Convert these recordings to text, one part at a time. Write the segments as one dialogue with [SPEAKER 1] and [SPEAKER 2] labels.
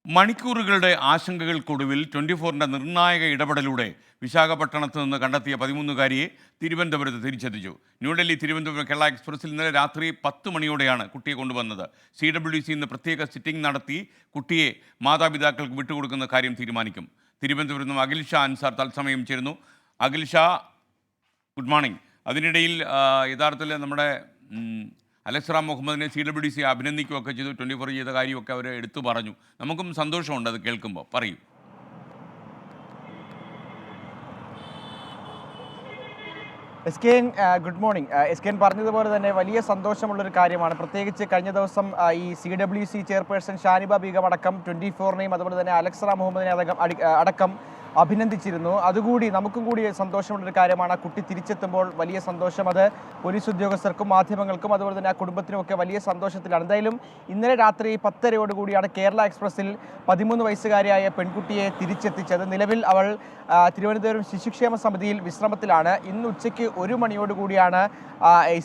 [SPEAKER 1] മണിക്കൂറുകളുടെ ആശങ്കകൾക്കൊടുവിൽ 24-ന്റെ നിർണായക ഇടപെടലൂടെ വിശാഖപട്ടണത്ത് നിന്ന് കണ്ടെത്തിയ 13-കാരിയെ തിരുവനന്തപുരത്ത് തിരിച്ചെത്തിച്ചു. ന്യൂഡൽഹി തിരുവനന്തപുരം കേരള എക്സ്പ്രസിൽ ഇന്നലെ രാത്രി 10 മണിയോടെയാണ് കുട്ടിയെ കൊണ്ടുവന്നത്. CWC ഇന്ന് പ്രത്യേക സിറ്റിംഗ് നടത്തി കുട്ടിയെ മാതാപിതാക്കൾക്ക് വിട്ടുകൊടുക്കുന്ന കാര്യം തീരുമാനിക്കും. തിരുവനന്തപുരത്ത് നിന്ന് അഖിൽ ഷാ അൻസാർ തത്സമയം ചേരുന്നു. Akhil Shah, good morning. അതിനിടയിൽ യഥാർത്ഥത്തിൽ നമ്മുടെ അലക്സ് റാം മുഹമ്മദിനെ CWC അഭിനന്ദിക്കുകയൊക്കെ ചെയ്തു. 24 ചെയ്ത കാര്യമൊക്കെ അവർ എടുത്തു പറഞ്ഞു. നമുക്കും സന്തോഷമുണ്ട് അത് കേൾക്കുമ്പോൾ. പറയൂ.
[SPEAKER 2] Good morning. എസ്കെൻ പറഞ്ഞതുപോലെ തന്നെ വലിയ സന്തോഷമുള്ളൊരു കാര്യമാണ്. പ്രത്യേകിച്ച് കഴിഞ്ഞ ദിവസം ഈ CWC ചെയർപേഴ്സൺ ഷാനിബ ബീഗം അടക്കം 24-നെയും അതുപോലെ തന്നെ അലക്സ് റാം മുഹമ്മദിനെ അടക്കം അഭിനന്ദിച്ചിരുന്നു. അതുകൂടി നമുക്കും കൂടി സന്തോഷമുള്ളൊരു കാര്യമാണ്. ആ കുട്ടി തിരിച്ചെത്തുമ്പോൾ വലിയ സന്തോഷം. അത് പോലീസ് ഉദ്യോഗസ്ഥർക്കും മാധ്യമങ്ങൾക്കും അതുപോലെ തന്നെ ആ കുടുംബത്തിനുമൊക്കെ വലിയ സന്തോഷത്തിലാണ്. എന്തായാലും ഇന്നലെ രാത്രി 10:30 കേരള എക്സ്പ്രസിൽ 13 വയസ്സുകാരിയായ പെൺകുട്ടിയെ തിരിച്ചെത്തിച്ചത്. നിലവിൽ അവൾ തിരുവനന്തപുരം ശിശുക്ഷേമ സമിതിയിൽ വിശ്രമത്തിലാണ്. ഇന്ന് ഉച്ചയ്ക്ക് 1 മണിയോടുകൂടിയാണ്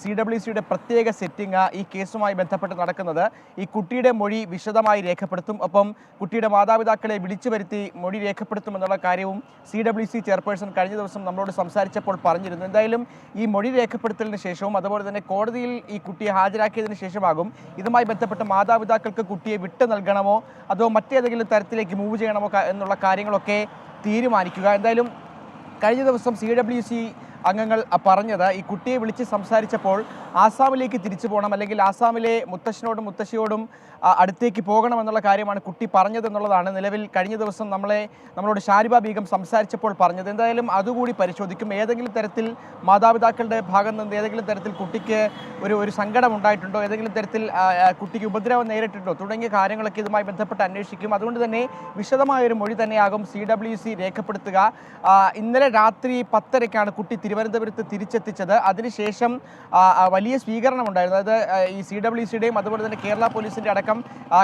[SPEAKER 2] CWCയുടെ പ്രത്യേക സെറ്റിംഗ് ഈ കേസുമായി ബന്ധപ്പെട്ട് നടക്കുന്നത്. ഈ കുട്ടിയുടെ മൊഴി വിശദമായി രേഖപ്പെടുത്തും. ഒപ്പം കുട്ടിയുടെ മാതാപിതാക്കളെ വിളിച്ചു വരുത്തി മൊഴി രേഖപ്പെടുത്തുമെന്നുള്ള കാര്യവും CWC ചെയർപേഴ്സൺ കഴിഞ്ഞ ദിവസം നമ്മളോട് സംസാരിച്ചപ്പോൾ പറഞ്ഞിരുന്നു. എന്തായാലും ഈ മൊഴി രേഖപ്പെടുത്തലിന് ശേഷവും അതുപോലെ തന്നെ കോടതിയിൽ ഈ കുട്ടിയെ ഹാജരാക്കിയതിന് ശേഷമാകും ഇതുമായി ബന്ധപ്പെട്ട് മാതാപിതാക്കൾക്ക് കുട്ടിയെ വിട്ടു നൽകണമോ അതോ മറ്റേതെങ്കിലും തരത്തിലേക്ക് മൂവ് ചെയ്യണമോ എന്നുള്ള കാര്യങ്ങളൊക്കെ തീരുമാനിക്കുക. എന്തായാലും കഴിഞ്ഞ ദിവസം CWC അംഗങ്ങൾ പറഞ്ഞത് ഈ കുട്ടിയെ വിളിച്ച് സംസാരിച്ചപ്പോൾ ആസാമിലേക്ക് തിരിച്ചു പോകണം, അല്ലെങ്കിൽ ആസാമിലെ മുത്തശ്ശനോടും മുത്തശ്ശിയോടും അടുത്തേക്ക് പോകണമെന്നുള്ള കാര്യമാണ് കുട്ടി പറഞ്ഞതെന്നുള്ളതാണ് നിലവിൽ കഴിഞ്ഞ ദിവസം നമ്മളോട് ഷാനിബ ബീഗം സംസാരിച്ചപ്പോൾ പറഞ്ഞത്. എന്തായാലും അതുകൂടി പരിശോധിക്കും. ഏതെങ്കിലും തരത്തിൽ മാതാപിതാക്കളുടെ ഭാഗത്ത് നിന്ന് ഏതെങ്കിലും തരത്തിൽ കുട്ടിക്ക് ഒരു സങ്കടം ഉണ്ടായിട്ടുണ്ടോ, ഏതെങ്കിലും തരത്തിൽ കുട്ടിക്ക് ഉപദ്രവം നേരിട്ടുണ്ടോ തുടങ്ങിയ കാര്യങ്ങളൊക്കെ ഇതുമായി ബന്ധപ്പെട്ട് അന്വേഷിക്കും. അതുകൊണ്ട് തന്നെ വിശദമായൊരു മൊഴി തന്നെയാകും CWC രേഖപ്പെടുത്തുക. ഇന്നലെ രാത്രി 10:30 കുട്ടി തിരുവനന്തപുരത്ത് തിരിച്ചെത്തിച്ചത്. അതിനുശേഷം വലിയ സ്വീകരണം ഉണ്ടായിരുന്നു. അതായത് ഈ CWCയുടെയും അതുപോലെ തന്നെ കേരള പോലീസിൻ്റെ അടക്കം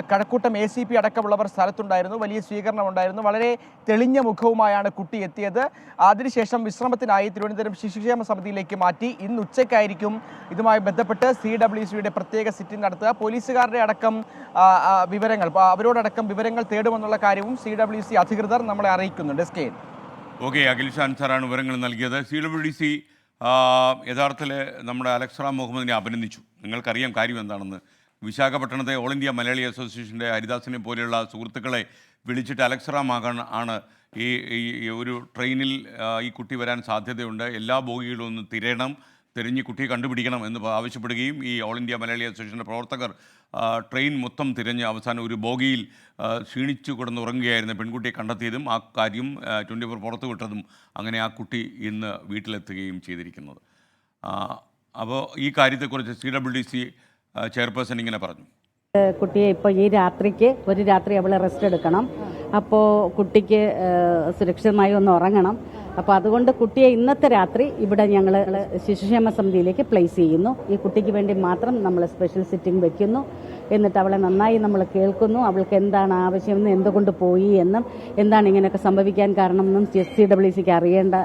[SPEAKER 2] കഴക്കൂട്ടം ACP അടക്കമുള്ളവർ സ്ഥലത്തുണ്ടായിരുന്നു. വലിയ സ്വീകരണം ഉണ്ടായിരുന്നു. വളരെ തെളിഞ്ഞ മുഖവുമായാണ് കുട്ടി എത്തിയത്. അതിനുശേഷം വിശ്രമത്തിനായി തിരുവനന്തപുരം ശിശുക്ഷേമ സമിതിയിലേക്ക് മാറ്റി. ഇന്ന് ഉച്ചയ്ക്കായിരിക്കും ഇതുമായി ബന്ധപ്പെട്ട് CWCയുടെ പ്രത്യേക സിറ്റിംഗ് നടത്തുക. പോലീസുകാരുടെ അടക്കം അവരോടക്കം വിവരങ്ങൾ തേടുമെന്നുള്ള കാര്യവും CWC അധികൃതർ നമ്മളെ അറിയിക്കുന്നുണ്ട്.
[SPEAKER 1] ഓക്കെ, അഖിൽ ഷാ അൻസാറാണ് വിവരങ്ങൾ നൽകിയത്. CWC യഥാർത്ഥത്തിൽ നമ്മുടെ അലക്സ് റാം മുഹമ്മദിനെ അഭിനന്ദിച്ചു. നിങ്ങൾക്കറിയാം കാര്യം എന്താണെന്ന്. വിശാഖപട്ടണത്തെ ഓൾ ഇന്ത്യ മലയാളി അസോസിയേഷൻ്റെ ഹരിദാസിനെ പോലെയുള്ള സുഹൃത്തുക്കളെ വിളിച്ചിട്ട് അലക്സ് റാം ആണ് ഈ ഒരു ട്രെയിനിൽ ഈ കുട്ടി വരാൻ സാധ്യതയുണ്ട്, എല്ലാ ബോഗികളും ഒന്ന് തിരഞ്ഞ് കുട്ടിയെ കണ്ടുപിടിക്കണം എന്ന് ആവശ്യപ്പെടുകയും ഈ ഓൾ ഇന്ത്യ മലയാളി അസോസിയേഷൻ്റെ പ്രവർത്തകർ ട്രെയിൻ മൊത്തം തിരഞ്ഞ് അവസാനം ഒരു ബോഗിയിൽ ക്ഷീണിച്ചു കിടന്നുറങ്ങുകയായിരുന്ന പെൺകുട്ടിയെ കണ്ടെത്തിയതും ആ കാര്യം 24 പുറത്തു വിട്ടതും അങ്ങനെ ആ കുട്ടി ഇന്ന് വീട്ടിലെത്തുകയും ചെയ്തിരിക്കുന്നത്. അപ്പോൾ ഈ കാര്യത്തെക്കുറിച്ച് CWC ചെയർപേഴ്സൺ ഇങ്ങനെ പറഞ്ഞു.
[SPEAKER 3] കുട്ടിയെ ഇപ്പോൾ ഈ രാത്രിക്ക് ഒരു രാത്രി അവൾ റെസ്റ്റ് എടുക്കണം. അപ്പോൾ കുട്ടിക്ക് സുരക്ഷിതമായി ഒന്ന് ഉറങ്ങണം. അപ്പോൾ അതുകൊണ്ട് കുട്ടിയെ ഇന്നത്തെ രാത്രി ഇവിടെ ഞങ്ങൾ ശിശുക്ഷേമ സമിതിയിലേക്ക് പ്ലേസ് ചെയ്യുന്നു. ഈ കുട്ടിക്ക് വേണ്ടി മാത്രം നമ്മൾ സ്പെഷ്യൽ സിറ്റിംഗ് വെക്കുന്നു. എന്നിട്ട് അവളെ നന്നായി നമ്മൾ കേൾക്കുന്നു. അവൾക്ക് എന്താണ് ആവശ്യമെന്നും എന്തുകൊണ്ട് പോയി എന്നും എന്താണ് ഇങ്ങനെയൊക്കെ സംഭവിക്കാൻ കാരണമെന്നും CWCക്ക് അറിയേണ്ട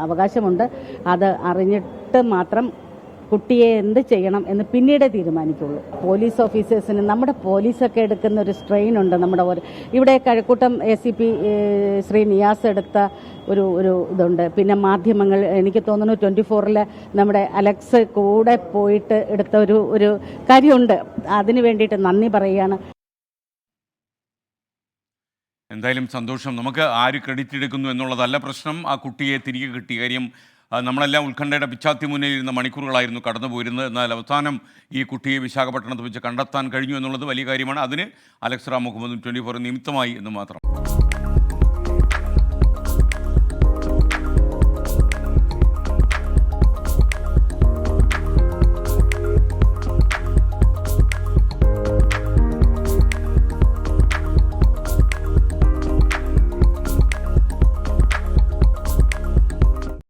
[SPEAKER 3] അവകാശമുണ്ട്. അത് അറിഞ്ഞിട്ട് മാത്രം കുട്ടിയെ എന്ത് ചെയ്യണം എന്ന് പിന്നീട് തീരുമാനിക്കുള്ളൂ. പോലീസ് ഓഫീസേഴ്സിന് നമ്മുടെ പോലീസൊക്കെ എടുക്കുന്ന ഒരു സ്ട്രെയിൻ ഉണ്ട്. ഇവിടെ കഴക്കൂട്ടം ACP ശ്രീ നിയാസ് എടുത്ത ഒരു ഇതുണ്ട്. പിന്നെ മാധ്യമങ്ങൾ, എനിക്ക് തോന്നുന്നു 24-ൽ നമ്മുടെ അലക്സ് കൂടെ പോയിട്ട് എടുത്ത ഒരു കാര്യമുണ്ട്. അതിനു വേണ്ടിയിട്ട് നന്ദി പറയുകയാണ്.
[SPEAKER 1] എന്തായാലും സന്തോഷം. നമുക്ക് ആര് ക്രെഡിറ്റ് എടുക്കുന്നു എന്നുള്ളതല്ല പ്രശ്നം, ആ കുട്ടിയെ തിരികെ കിട്ടിയ കാര്യം. നമ്മളെല്ലാം ഉത്കണ്ഠയുടെ പിച്ചാത്തിമുന്നിൽ ഇരുന്ന മണിക്കൂറുകളായിരുന്നു കടന്നു പോയിരുന്നത്. എന്നാൽ അവസാനം ഈ കുട്ടിയെ വിശാഖപട്ടണത്ത് വെച്ച് കണ്ടെത്താൻ കഴിഞ്ഞു എന്നുള്ളത് വലിയ കാര്യമാണ്. അതിന് അലക്സ് റാം മുഹമ്മദും 24 നിമിത്തമായി എന്ന് മാത്രം.